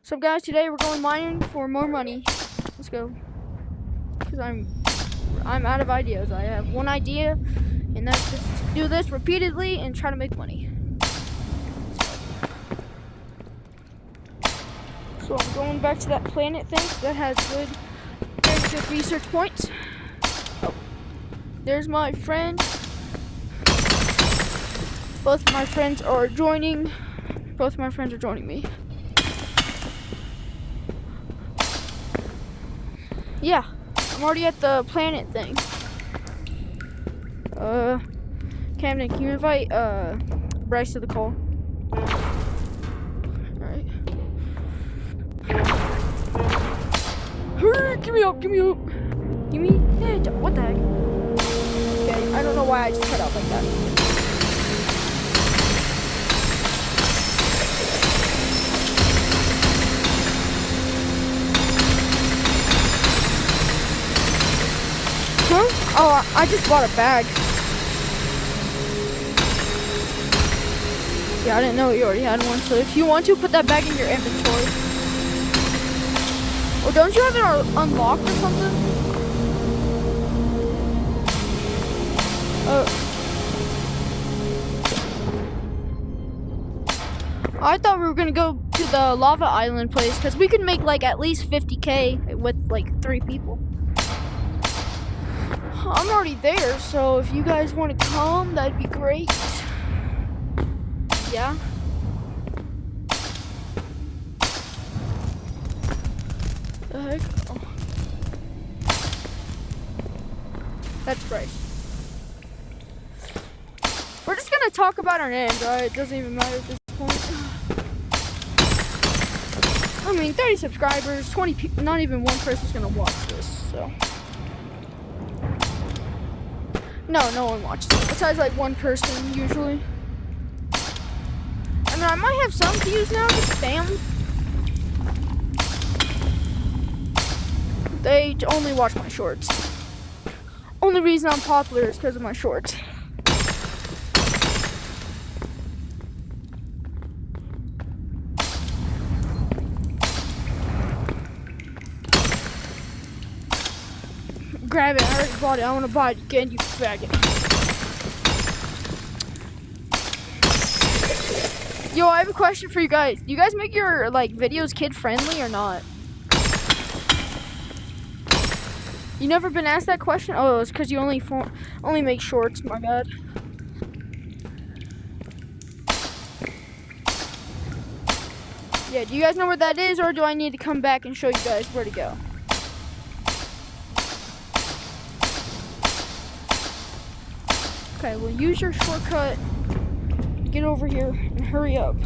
So guys, today we're going mining for more money. Let's go. Because I'm out of ideas. I have one idea, and that's just to do this repeatedly and try to make money. So I'm going back to that planet thing that has very good research points. Oh, there's my friend. Both my friends are joining. Both my friends are joining me. Yeah, I'm already at the planet thing. Camden, can you invite Bryce to the call? Alright. Give me up, give me up. Give me. Hey, what the heck? Okay, I don't know why I just cut out like that. Huh? Oh, I just bought a bag. Yeah, I didn't know you already had one, so if you want to, put that bag in your inventory. Or don't you have it unlocked or something? I thought we were gonna go to the lava island place, because we could make like at least 50K with like 3 people. I'm already there, so if you guys want to come, that'd be great. Yeah. The heck? Oh. That's Bryce. We're just gonna talk about our names, alright? It doesn't even matter at this point. I mean, 30 subscribers, 20 people, not even one person's gonna watch this, so. No one watches it. Besides like one person, usually. I mean, I might have some views now, just spam. They only watch my shorts. Only reason I'm popular is because of my shorts. Grab it, I already bought it. I want to buy it again, you faggot. Yo, I have a question for you guys. Do you guys make your like videos kid friendly or not? You never been asked that question? Oh, it's because you only make shorts. My bad. Yeah, do you guys know where that is, or do I need to come back and show you guys where to go? Okay, well, use your shortcut. Get over here and hurry up.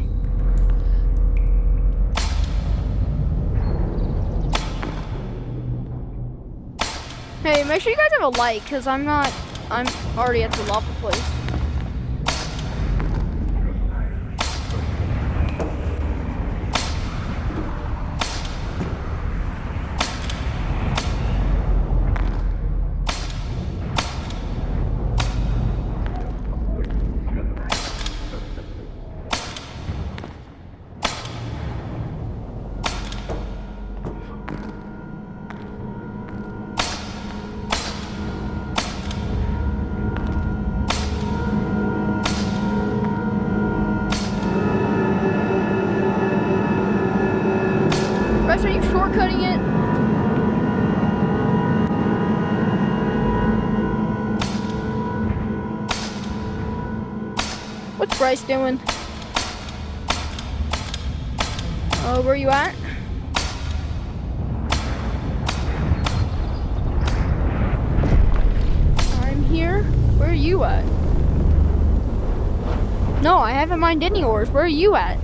Hey, make sure you guys have a like, because I'm already at the lava place. Are you shortcutting it? What's Bryce doing? Oh, where you at? I'm here. Where are you at? No, I haven't mined any ores. Where are you at?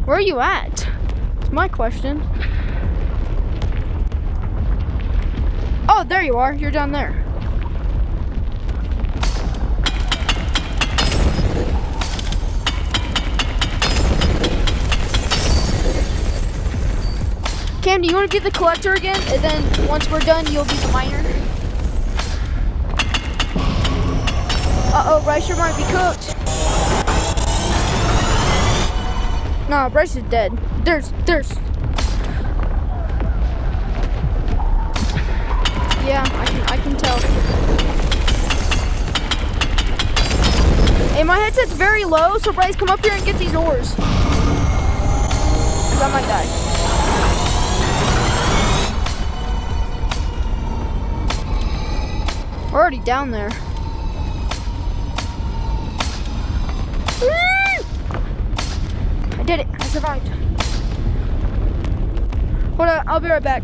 Where are you at? It's my question. Oh, there you are. You're down there. Cam, do you want to be the collector again? And then once we're done, you'll be the miner? Bryce, you might be cooked. Nah, Bryce is dead. There's. Yeah, I can tell. Hey, my headset's very low, so Bryce, come up here and get these ores. 'Cause I might die. We're already down there. I did it. I survived. Hold on, I'll be right back.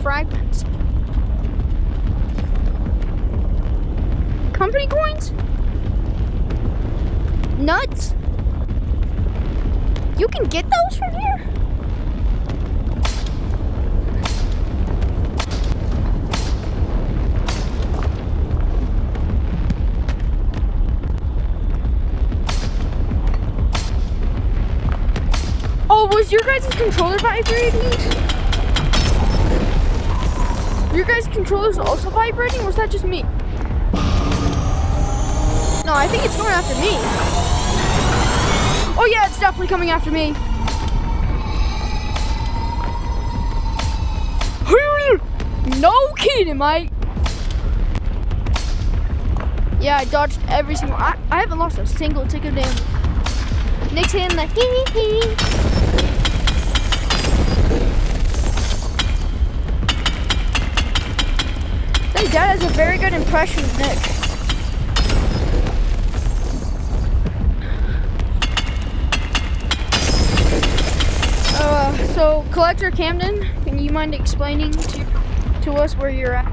Fragments. Company coins? Nuts? You can get those from here? Oh, was your guys' controller vibrating? Your guys' controllers also vibrating, or was that just me? No, I think it's coming after me. Oh yeah, it's definitely coming after me. No kidding, mate. Yeah, I dodged every single. I haven't lost a single tick of damage. Nick's hitting the hee. Dad has a very good impression of Nick. So Collector Camden, can you mind explaining to us where you're at?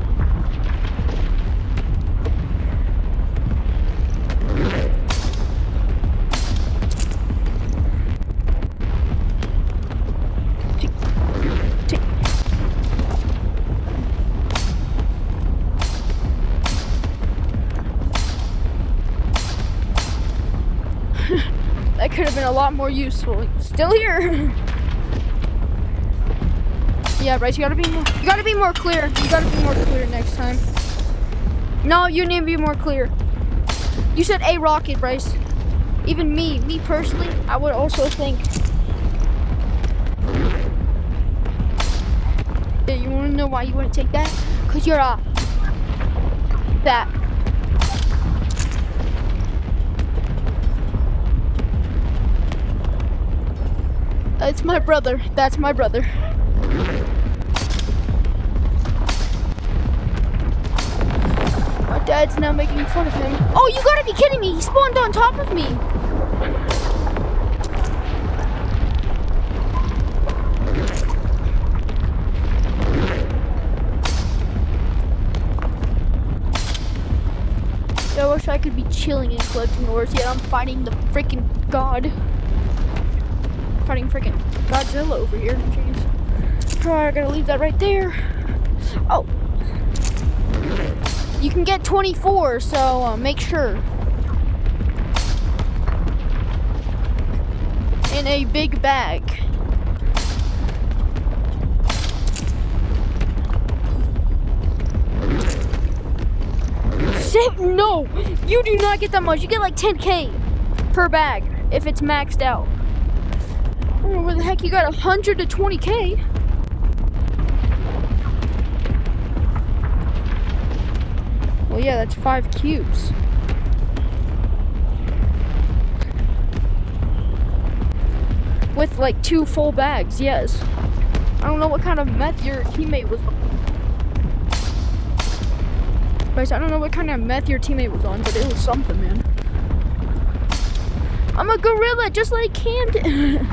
That could have been a lot more useful. Still here. Yeah, Bryce, you gotta be more clear. You gotta be more clear next time. No, you need to be more clear. You said a rocket, Bryce. Even me personally, I would also think. Yeah, you wanna know why you wouldn't take that? 'Cause you're that. It's my brother. That's my brother. My dad's now making fun of him. Oh, you gotta be kidding me. He spawned on top of me. I wish I could be chilling and collecting ores, yet I'm fighting the freaking god. Fighting freaking Godzilla over here. Jeez. Oh, I gotta leave that right there. Oh. You can get 24, so make sure. In a big bag. No! You do not get that much. You get like 10K per bag if it's maxed out. I don't know where the heck you got 100 to 20K. Well, yeah, that's 5 cubes. With like 2 full bags, yes. I don't know what kind of meth your teammate was on. Guys, I don't know what kind of meth your teammate was on, but it was something, man. I'm a gorilla, just like Camden.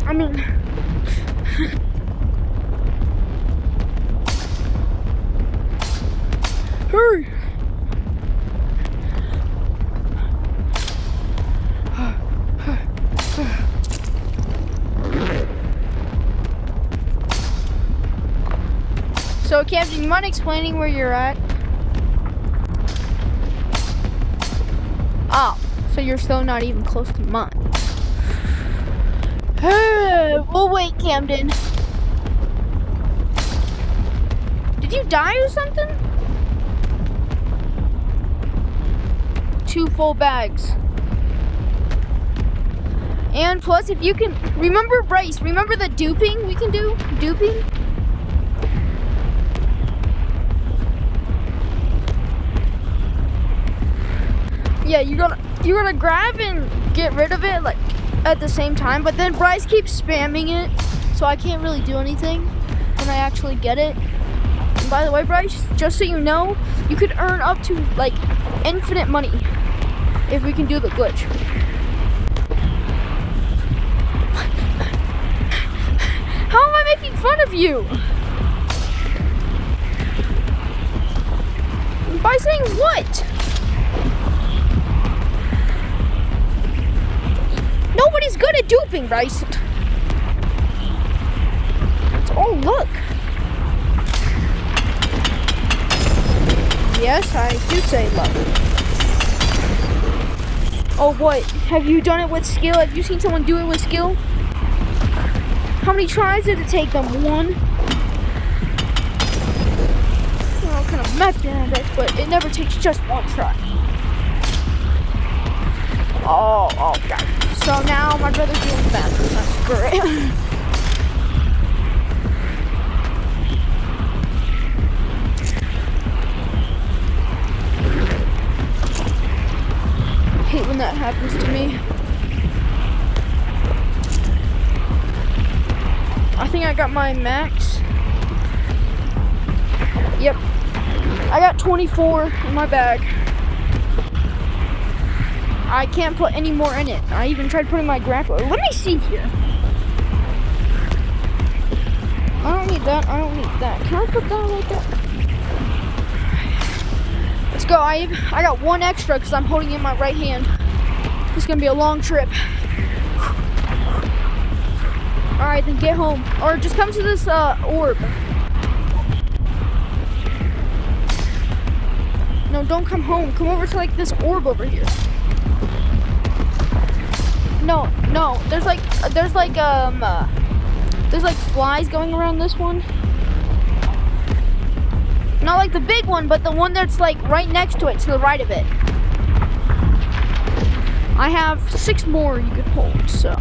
I mean, hurry. Camden, you mind explaining where you're at? Oh, so you're still not even close to mine. We'll wait, Camden. Did you die or something? 2 full bags. And plus, if you can, remember Bryce, remember the duping we can do? Duping? Yeah, you're gonna grab and get rid of it like at the same time, but then Bryce keeps spamming it, so I can't really do anything when I actually get it. And by the way, Bryce, just so you know, you could earn up to like infinite money if we can do the glitch. How am I making fun of you? By saying what? Nobody's good at duping, Bryce. Oh, look. Yes, I do say love. Oh, what? Have you done it with skill? Have you seen someone do it with skill? How many tries did it take them? 1? Well, kind of messed in it, but it never takes just 1 try. Oh, God. So now my brother's doing the bathroom. That's great. I hate when that happens to me. I think I got my max. Yep. I got 24 in my bag. I can't put any more in it. I even tried putting my grappler. Let me see here. I don't need that. I don't need that. Can I put that like that? Let's go. I got 1 extra because I'm holding it in my right hand. It's gonna be a long trip. All right, then get home, or just come to this orb. No, don't come home. Come over to like this orb over here. No. There's like flies going around this one. Not like the big one, but the one that's like right next to it, to the right of it. I have 6 more you could hold, so.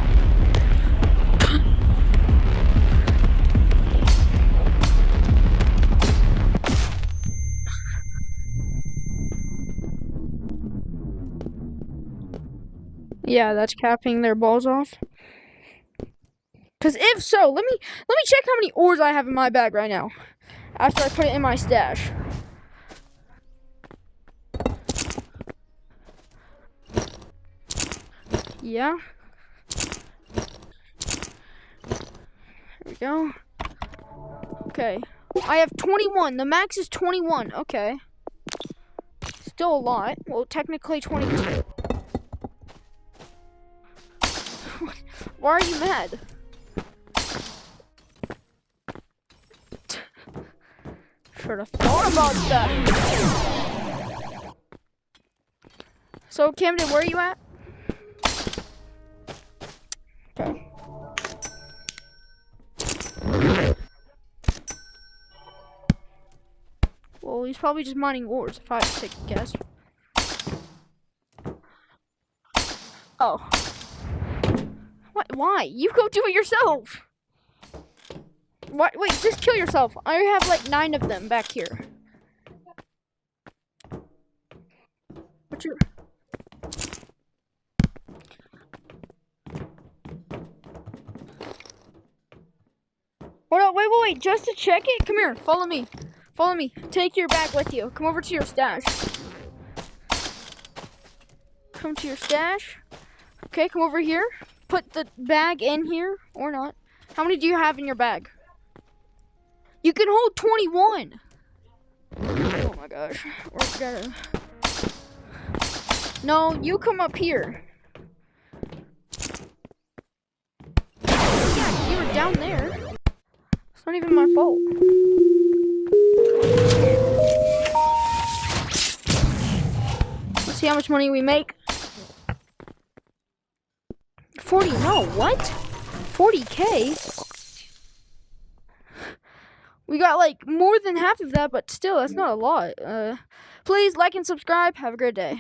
Yeah, that's capping their balls off. Cause if so, let me check how many ores I have in my bag right now. After I put it in my stash. Yeah. There we go. Okay. I have 21. The max is 21. Okay. Still a lot. Well, technically 22. Why are you mad? Should have thought about that. So, Camden, where are you at? Okay. Well, he's probably just mining ores, if I had to take a guess. Oh. What? Why? You go do it yourself. What? Wait, just kill yourself. I have like 9 of them back here. What's your... Hold on, wait. Just to check it, come here. Follow me. Follow me. Take your bag with you. Come over to your stash. Come to your stash. Okay, come over here. Put the bag in here, or not. How many do you have in your bag? You can hold 21. Oh my gosh. We're gonna... No, you come up here. Yeah, you were down there. It's not even my fault. See how much money we make. 40, no, what? 40K? We got like more than half of that, but still, that's not a lot. Please like and subscribe. Have a great day.